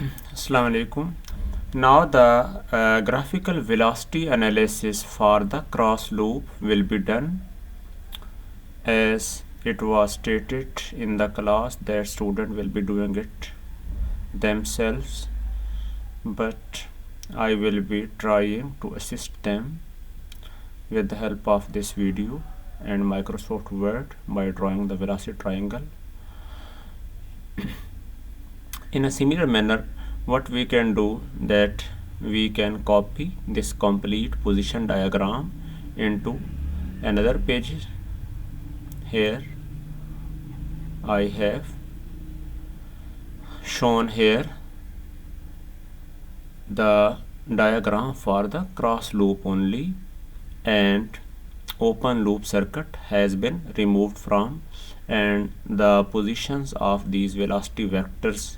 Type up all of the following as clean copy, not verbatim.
Assalamu alaikum. Now the graphical velocity analysis for the cross loop will be done as it was stated in the class that student will be doing it themselves, but I will be trying to assist them with the help of this video and Microsoft Word by drawing the velocity triangle. In a similar manner, what we can do that we can copy this complete position diagram into another page. Here I have shown here the diagram for the cross loop only, and open loop circuit has been removed from, and the positions of these velocity vectors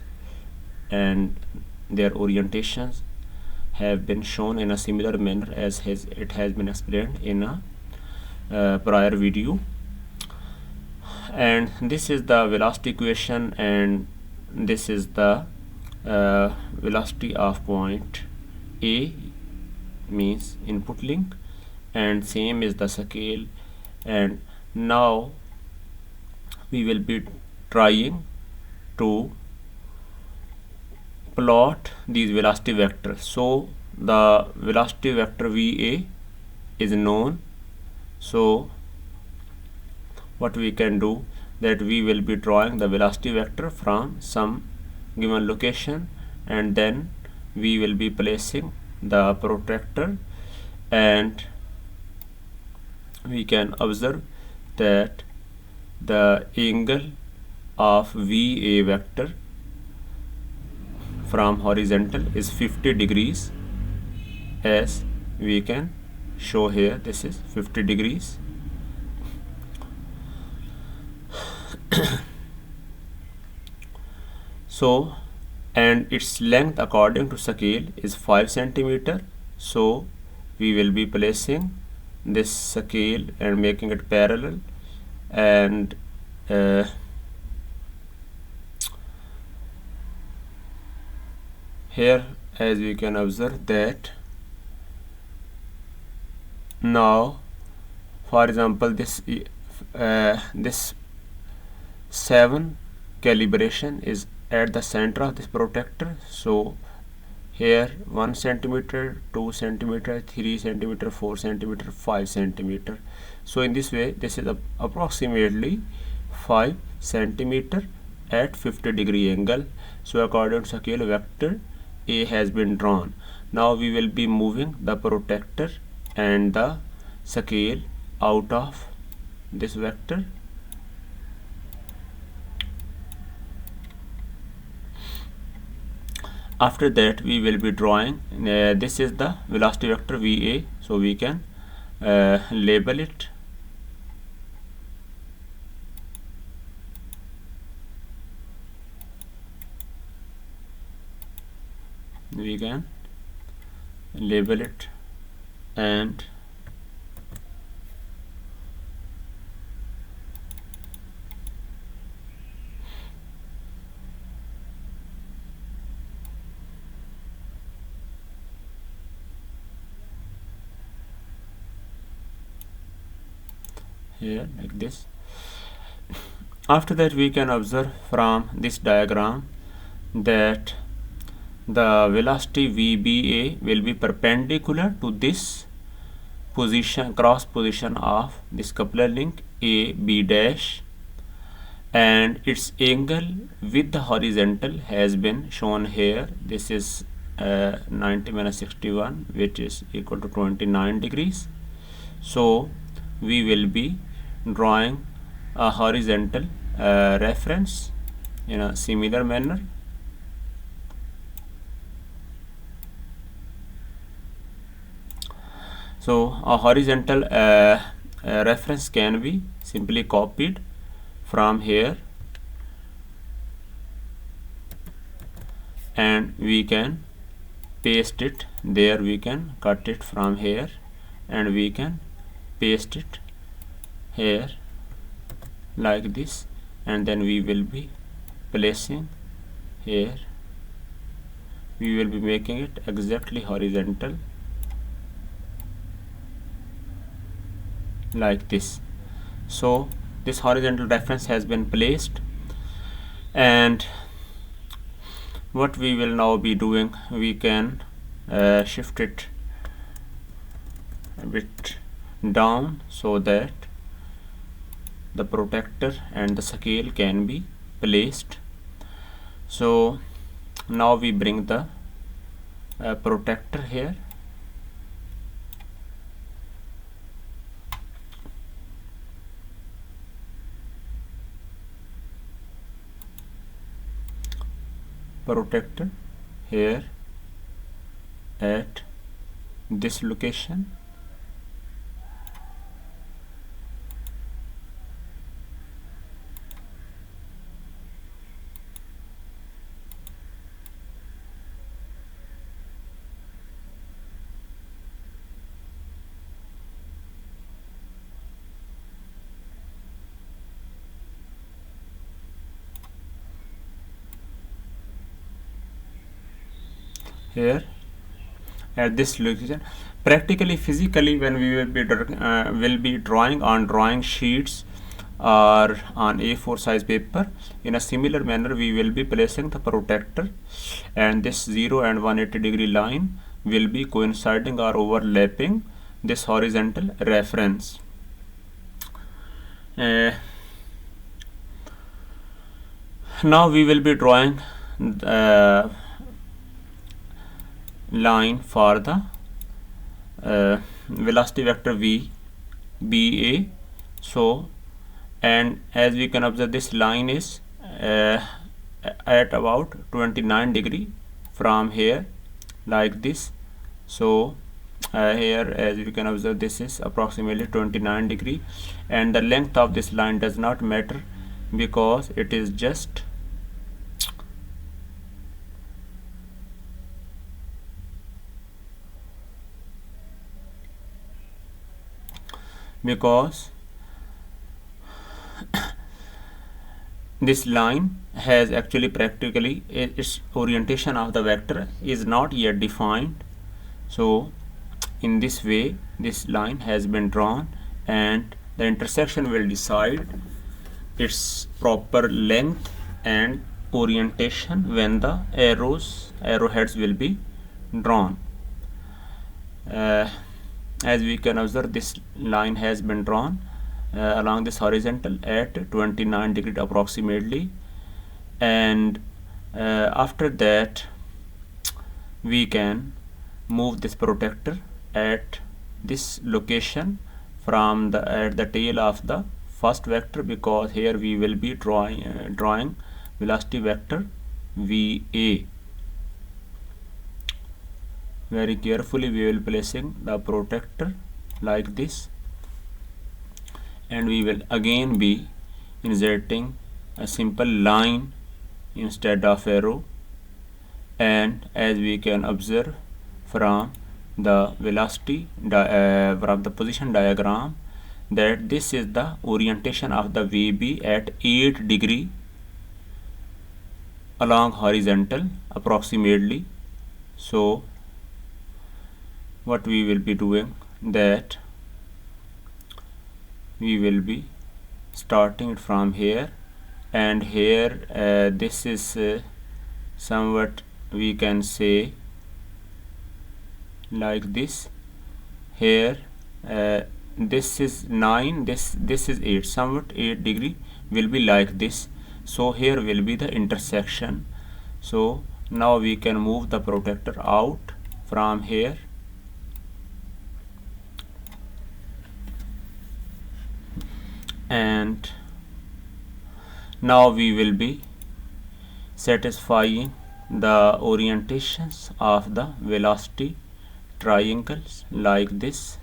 and their orientations have been shown in a similar manner as it has been explained in a prior video. And this is the velocity equation, and this is the velocity of point A, means input link, and same is the scale. And now we will be trying to plot these velocity vectors. So the velocity vector VA is known, so what we can do that we will be drawing the velocity vector from some given location, and then we will be placing the protractor, and we can observe that the angle of VA vector from horizontal is 50 degrees, as we can show here. This is 50 degrees. So, and its length according to scale is 5 centimeter. So we will be placing this scale and making it parallel, and here as we can observe that now, for example, this 7 calibration is at the center of this protractor. So here 1 centimeter, 2 centimeter, 3 centimeter, 4 centimeter, 5 centimeter. So in this way, this is approximately 5 centimeter at 50 degree angle. So according to scale, vector A has been drawn. Now we will be moving the protractor and the scale out of this vector. After that, we will be drawing this is the velocity vector VA, so we can label it. We can label it, and here like this. After that, we can observe from this diagram that the velocity VBA will be perpendicular to this position, cross position of this coupler link AB dash, and its angle with the horizontal has been shown here. This is 90 minus 61, which is equal to 29 degrees. So we will be drawing a horizontal reference in a similar manner. So a horizontal reference can be simply copied from here, and we can paste it there. We can cut it from here, and we can paste it here like this, and then we will be placing here we will be making it exactly horizontal like this. So this horizontal reference has been placed, and what we will now be doing, we can shift it a bit down so that the protector and the scale can be placed. So now we bring the protector here, protector here at this location, here at this location. Practically, physically, when we will be drawing on drawing sheets or on A4 size paper, in a similar manner we will be placing the protector, and this 0 and 180-degree line will be coinciding or overlapping this horizontal reference. Now we will be drawing the line for the velocity vector v BA. So, and as we can observe, this line is at about 29-degree from here like this. So here, as we can observe, this is approximately 29-degree, and the length of this line does not matter because it is just because this line has actually practically its orientation of the vector is not yet defined. So in this way this line has been drawn, and the intersection will decide its proper length and orientation when the arrowheads will be drawn. As we can observe, this line has been drawn along this horizontal at 29-degree approximately, and after that we can move this protector at this location from at the tail of the first vector, because here we will be drawing velocity vector VA. Very carefully we will placing the protector like this, and we will again be inserting a simple line instead of arrow. And as we can observe from the velocity from the position diagram, that this is the orientation of the VB at 8-degree along horizontal approximately. So what we will be doing, that we will be starting it from here, and here this is somewhat we can say like this. Here this is 9, this is 8, somewhat 8-degree will be like this. So here will be the intersection. So now we can move the protector out from here, and now we will be satisfying the orientations of the velocity triangles like this.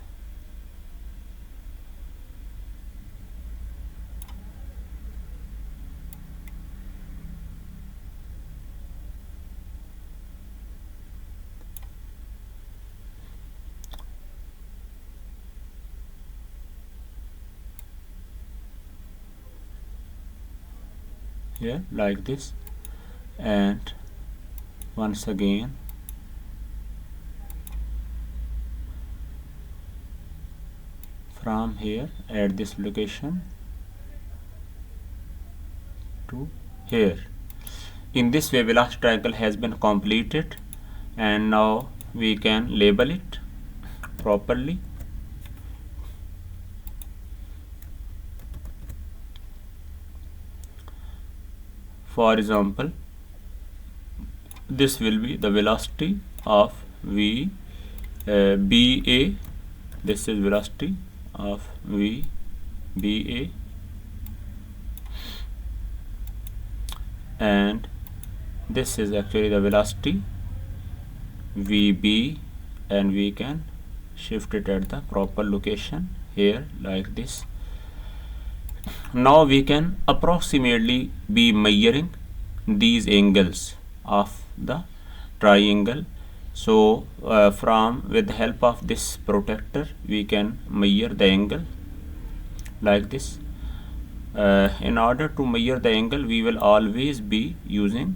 Here like this, and once again from here at this location to here. In this way, velocity triangle has been completed, and now we can label it properly. For example, this will be the velocity of V BA. This is velocity of V BA, and this is actually the velocity VB, and we can shift it at the proper location here like this. Now we can approximately be measuring these angles of the triangle. So with the help of this protractor we can measure the angle like this. In order to measure the angle, we will always be using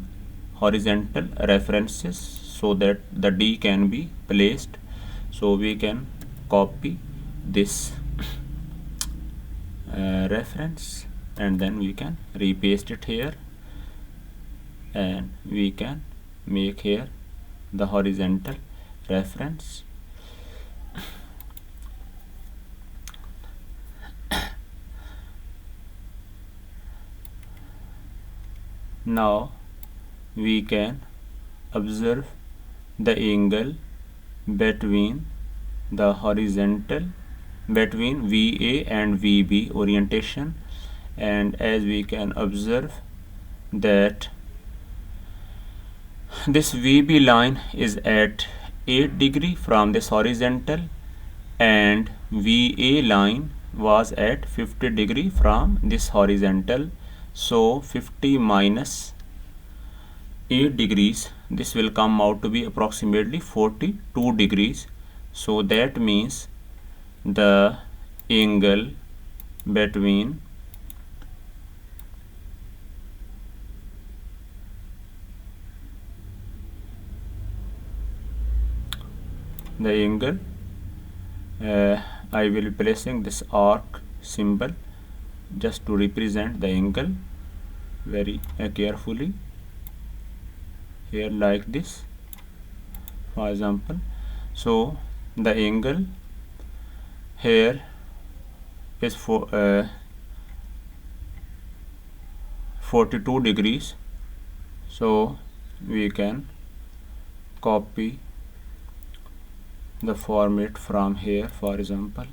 horizontal references so that the D can be placed. So we can copy this reference, and then we can repaste it here, and we can make here the horizontal reference. Now we can observe the angle between the horizontal between VA and VB orientation, and as we can observe that this VB line is at 8 degree from this horizontal, and VA line was at 50 degree from this horizontal. So 50 minus 8 degrees, this will come out to be approximately 42 degrees. So that means the angle between I will be placing this arc symbol just to represent the angle very carefully here like this, for example. So the angle here is 42 degrees. So we can copy the format from here, for example.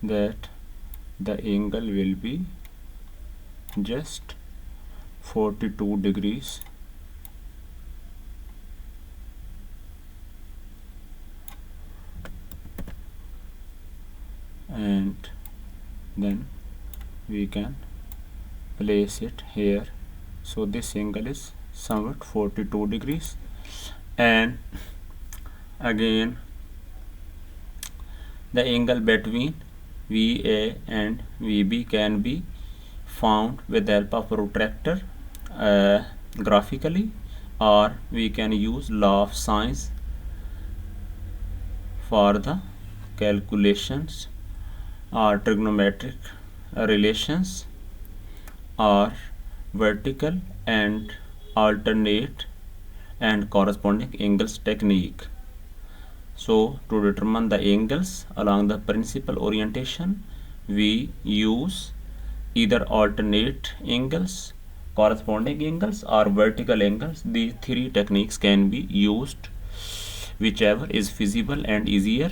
That the angle will be just 42 degrees, and then we can place it here. So this angle is somewhat 42 degrees, and again the angle between VA and VB can be found with the help of protractor graphically, or we can use law of sines for the calculations or trigonometric relations, or vertical and alternate and corresponding angles technique. So to determine the angles along the principal orientation, we use either alternate angles, corresponding angles, or vertical angles. These three techniques can be used, whichever is feasible and easier.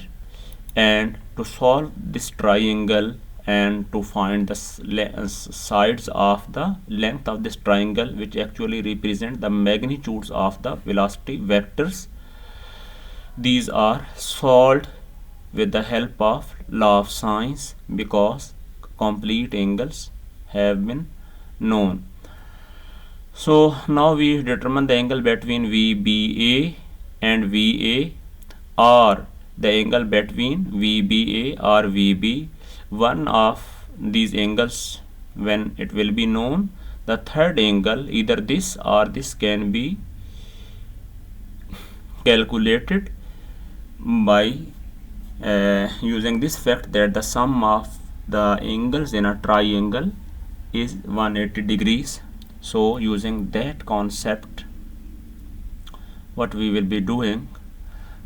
And to solve this triangle and to find the sides of the length of this triangle, which actually represent the magnitudes of the velocity vectors, these are solved with the help of law of sines, because complete angles have been known. So now we determine the angle between VBA and VA, or the angle between VBA or VB. One of these angles, when it will be known, the third angle, either this or this, can be calculated by using this fact that the sum of the angles in a triangle is 180 degrees. So using that concept, what we will be doing,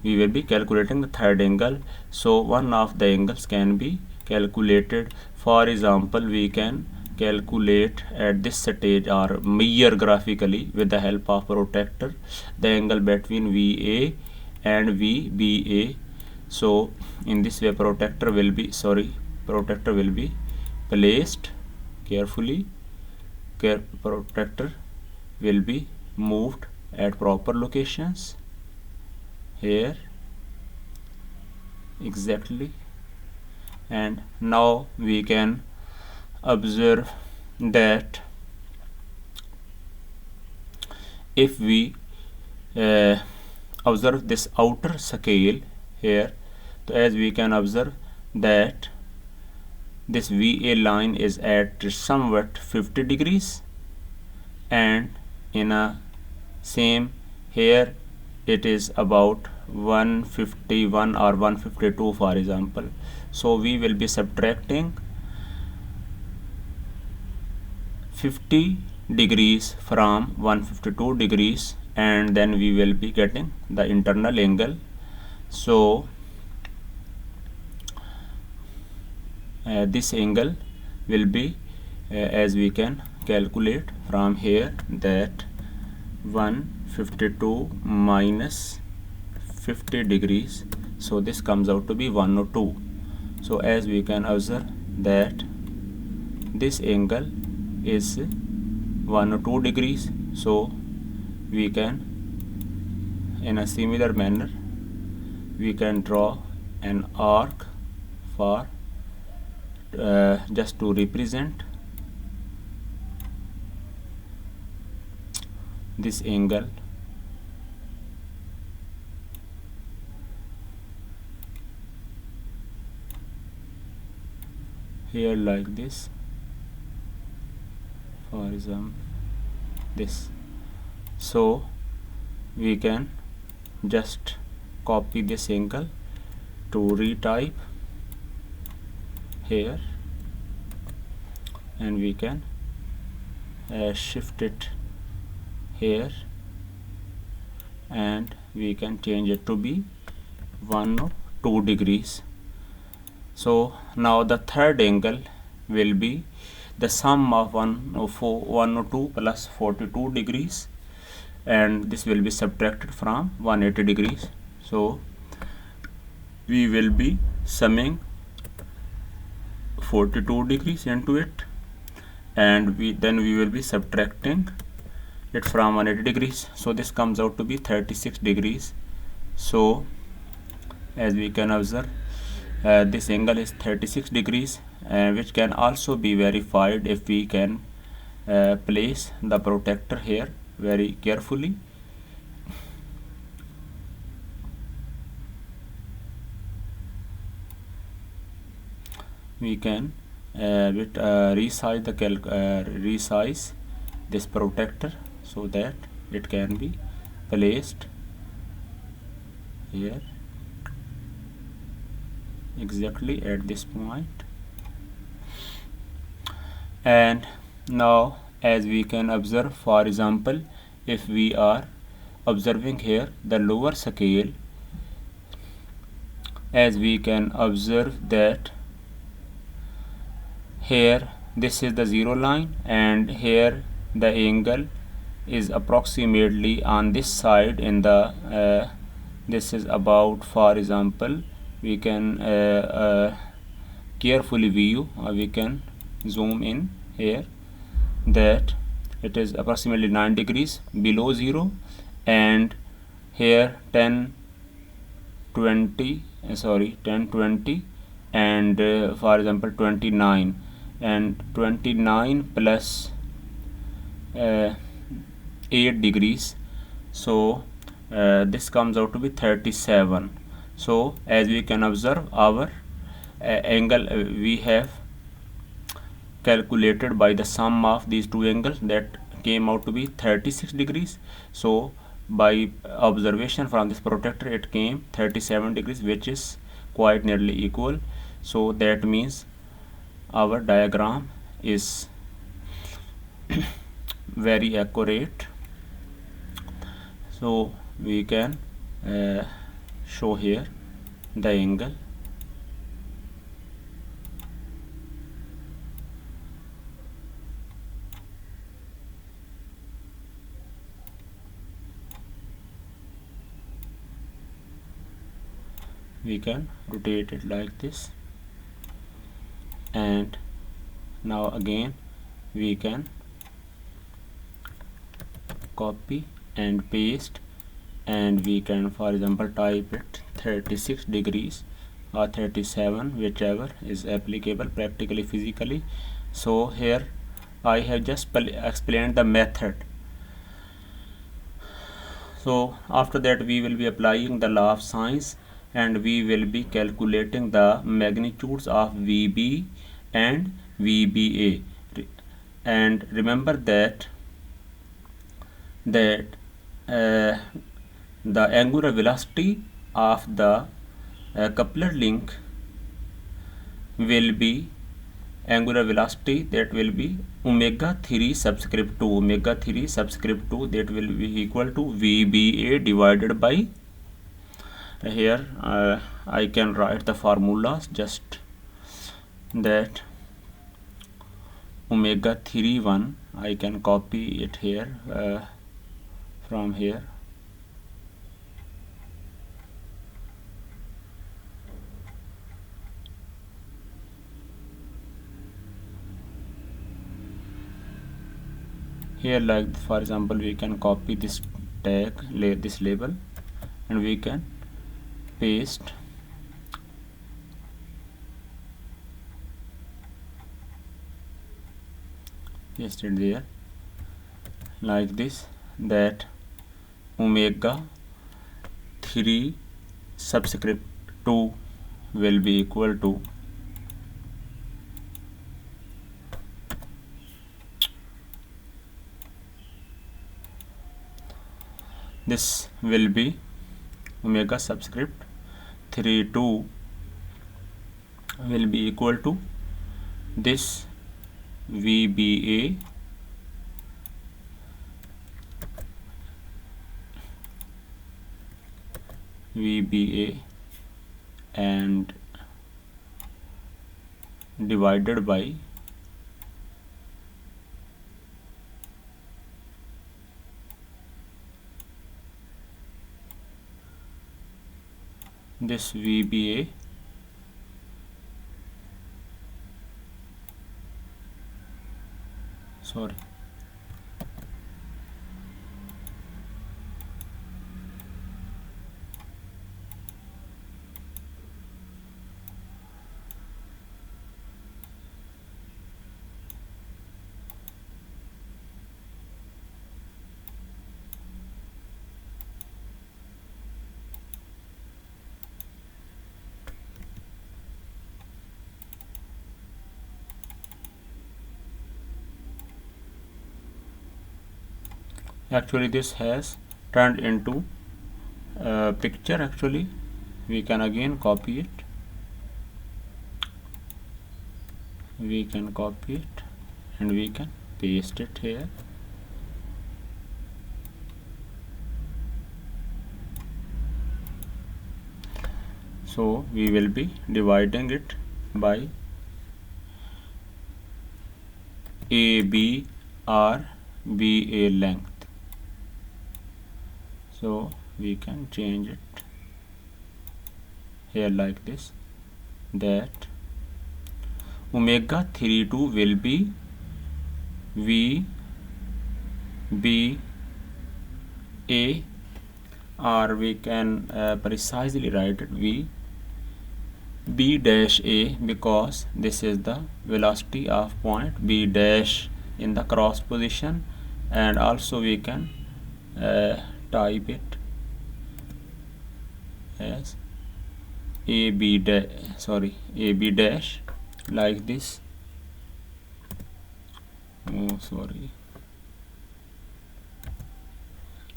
we will be calculating the third angle. So one of the angles can be calculated. For example, we can calculate at this stage or measure graphically with the help of protractor the angle between VA and VBA. So in this way protractor will be placed carefully. Protractor will be moved at proper locations here exactly, and now we can observe that if we observe this outer scale here, so as we can observe that this VA line is at somewhat 50 degrees, and in a same here it is about 151 or 152 for example. So we will be subtracting 50 degrees from 152 degrees, and then we will be getting the internal angle. So this angle will be as we can calculate from here that 152 minus 50 degrees, so this comes out to be 102. So as we can observe that this angle is 102 degrees, so we can in a similar manner we can draw an arc for just to represent this angle. Here like this, for example this. So we can just copy this angle to retype here, and we can shift it here, and we can change it to be 102 degrees. So now the third angle will be the sum of 102 plus 42 degrees, and this will be subtracted from 180 degrees. So we will be summing 42 degrees into it, and then we will be subtracting it from 180 degrees. So this comes out to be 36 degrees. So as we can observe this angle is 36 degrees, which can also be verified if we can place the protractor here very carefully. We can resize this protractor so that it can be placed here exactly at this point. And now as we can observe, for example, if we are observing here the lower scale, as we can observe that here this is the zero line, and here the angle is approximately on this side in the this is about, for example, we can carefully view, or we can zoom in here, that it is approximately 9 degrees below 0, and here 10 20 and for example 29, and 29 plus 8 degrees, so this comes out to be 37. So as we can observe, our angle we have calculated by the sum of these two angles, that came out to be 36 degrees. So by observation from this protractor it came 37 degrees, which is quite nearly equal. So that means our diagram is very accurate. So we can show here the angle. We can rotate it like this, and now again we can copy and paste, and we can, for example, type it 36 degrees or 37, whichever is applicable practically, physically. So here I have just explained the method. So after that we will be applying the law of sines, and we will be calculating the magnitudes of VB and VBA. And remember that uh, the angular velocity of the coupler link will be angular velocity, that will be omega 3 subscript 2, omega 3 subscript 2, that will be equal to VBA divided by, here I can write the formulas, just that omega 3 1, I can copy it here from here. Here, like for example, we can copy this tag, this label, and we can paste it there like this, that omega 3 subscript 2 will be equal to this, will be omega subscript 3 2 will be equal to this VBA and divided by this VBA sorry actually this has turned into a picture. Actually we can again copy it, and we can paste it here. So we will be dividing it by AB or BA length. So we can change it here like this, that omega 3 2 will be VBA, or we can precisely write it B dash A, because this is the velocity of point B dash in the cross position, and also we can type it as AB dash like this.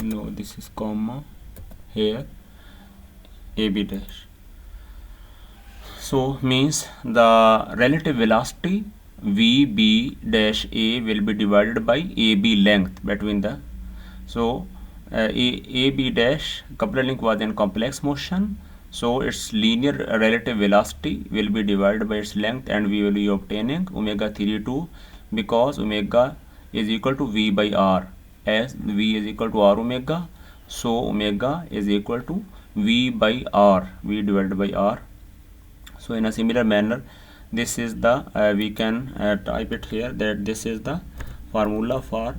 no, this is comma here AB dash. So means the relative velocity VB dash A will be divided by AB length between the, so AB dash coupler link was in complex motion, so its linear relative velocity will be divided by its length, and we will be obtaining omega 32, because omega is equal to V by R, as V is equal to R omega, so omega is equal to V by R, V divided by R. So in a similar manner, this is the we can type it here, that this is the formula for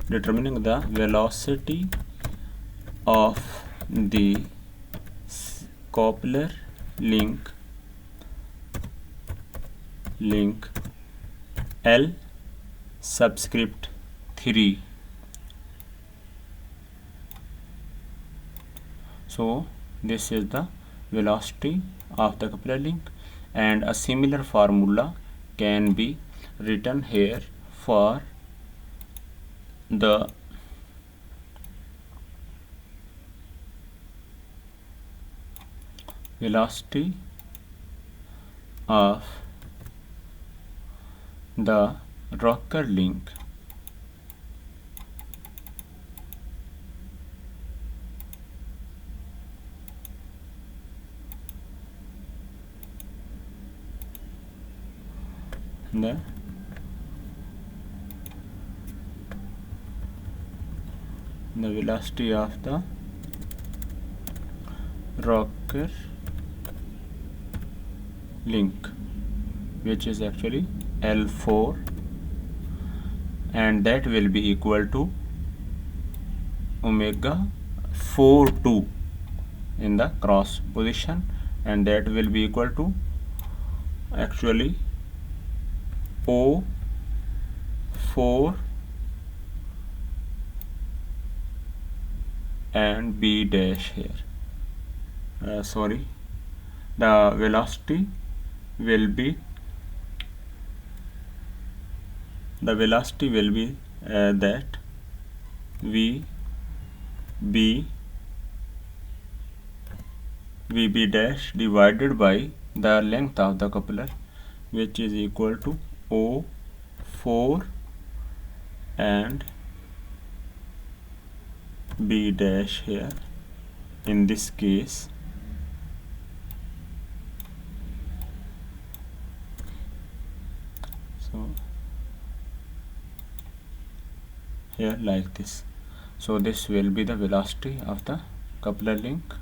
determining the velocity of the coupler link L subscript 3. So this is the velocity of the coupler link, and a similar formula can be written here for the velocity of the rocker link the velocity of the rocker link, which is actually L4, and that will be equal to omega 42 in the cross position, and that will be equal to actually O4 and B dash here. Sorry, the velocity will be that VB dash divided by the length of the coupler, which is equal to O4 and B dash here in this case. So here like this. So this will be the velocity of the coupler link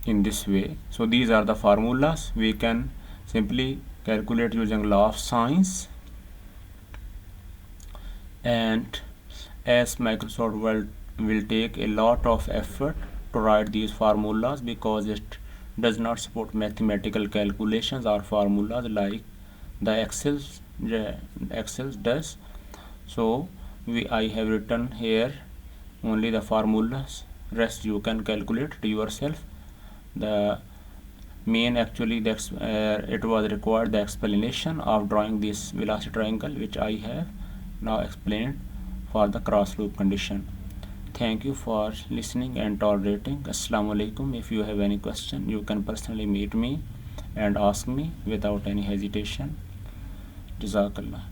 in this way. So these are the formulas we can simply calculate using law of sines, and as Microsoft Word will take a lot of effort to write these formulas, because it does not support mathematical calculations or formulas like the Excel does. So I have written here only the formulas, rest you can calculate to yourself. The main actually it was required the explanation of drawing this velocity triangle, which I have now explained for the cross loop condition. Thank you for listening and tolerating. Assalamu alaikum. If you have any question, you can personally meet me and ask me without any hesitation. Jazakallah.